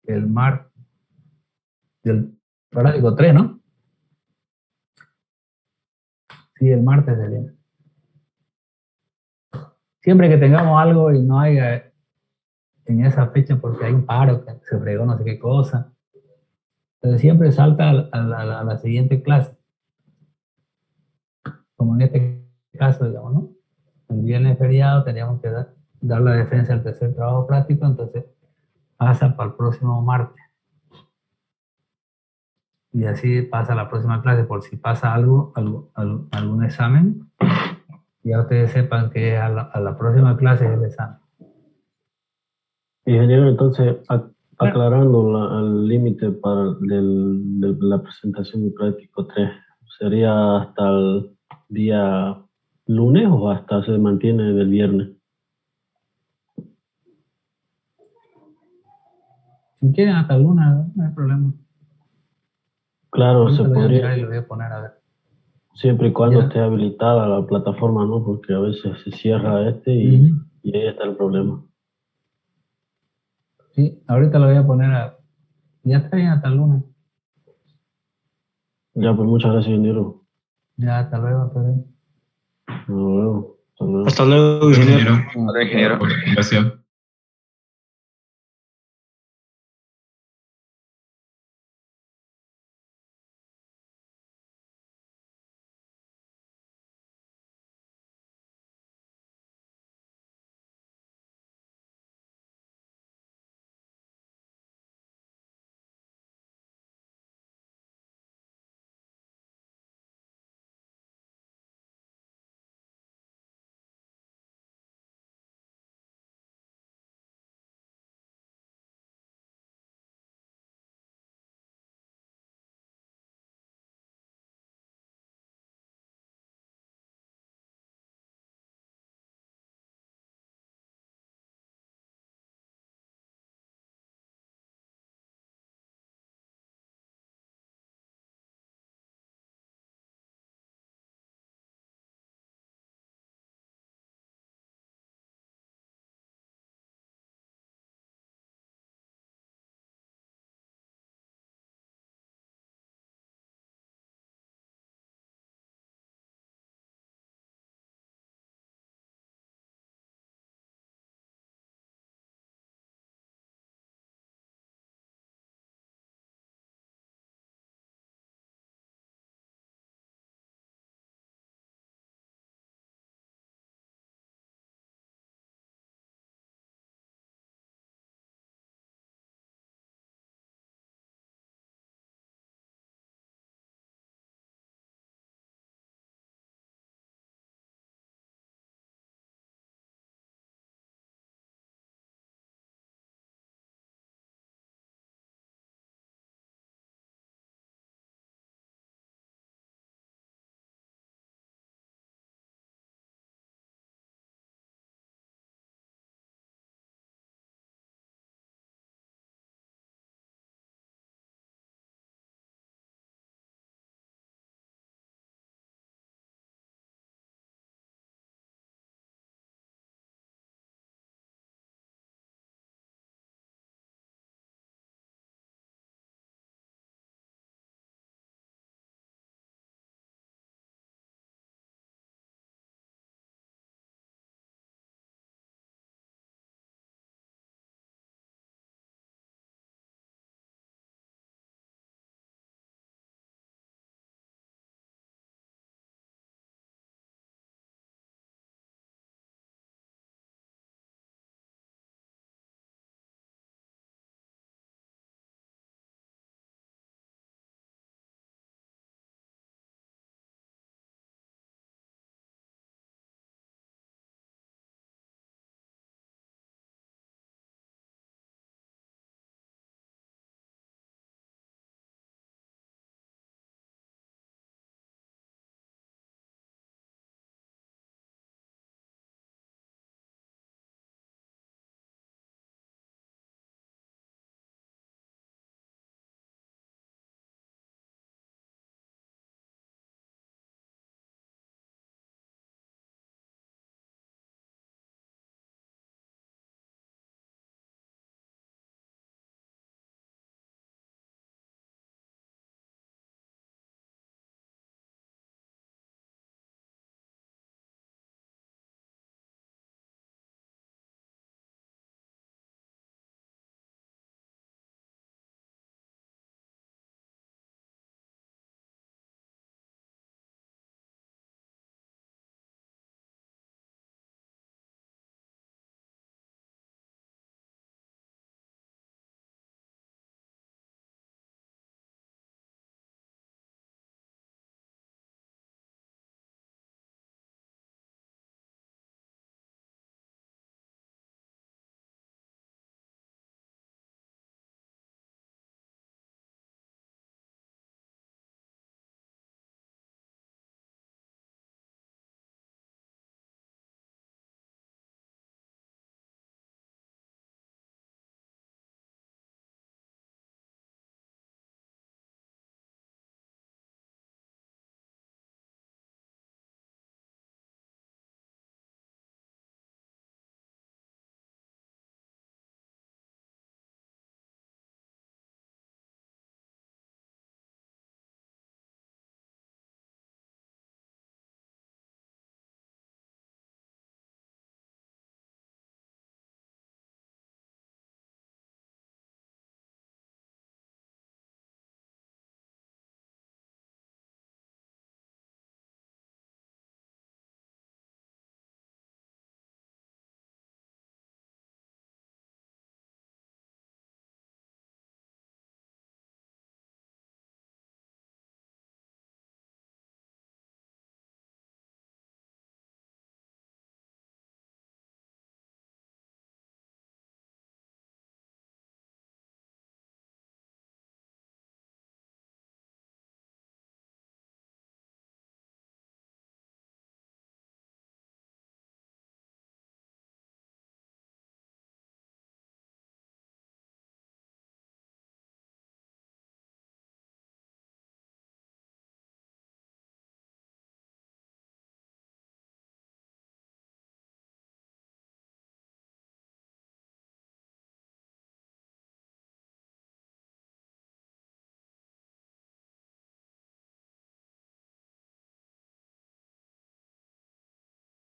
El mar del práctico 3, ¿no? Sí, el martes sería. Siempre que tengamos algo y no haya en esa fecha porque hay un paro, que se fregó no sé qué cosa, entonces siempre salta a la siguiente clase, como en este caso, digamos, ¿no? El viernes feriado teníamos que dar la defensa del tercer trabajo práctico, entonces pasa para el próximo martes. Y así pasa la próxima clase, por si pasa algún examen, ya ustedes sepan que a la próxima clase es el examen. Ingeniero, entonces, aclarando el límite de la presentación del práctico 3, ¿sería hasta el día lunes o hasta se mantiene del viernes? Si quieren hasta el lunes, no hay problema. Claro, Ahorita se lo voy a podría, mirar y lo voy a poner a ver. siempre y cuando Ya. esté habilitada la plataforma, ¿no? Porque a veces se cierra y ahí está el problema. Sí, ahorita lo voy a poner a... Ya está bien hasta el lunes. Ya, pues muchas gracias, ingeniero. Ya, hasta luego. Hasta luego. Hasta luego. Hasta luego. Hasta luego, ingeniero. Ingeniero. Hola, ingeniero. Gracias.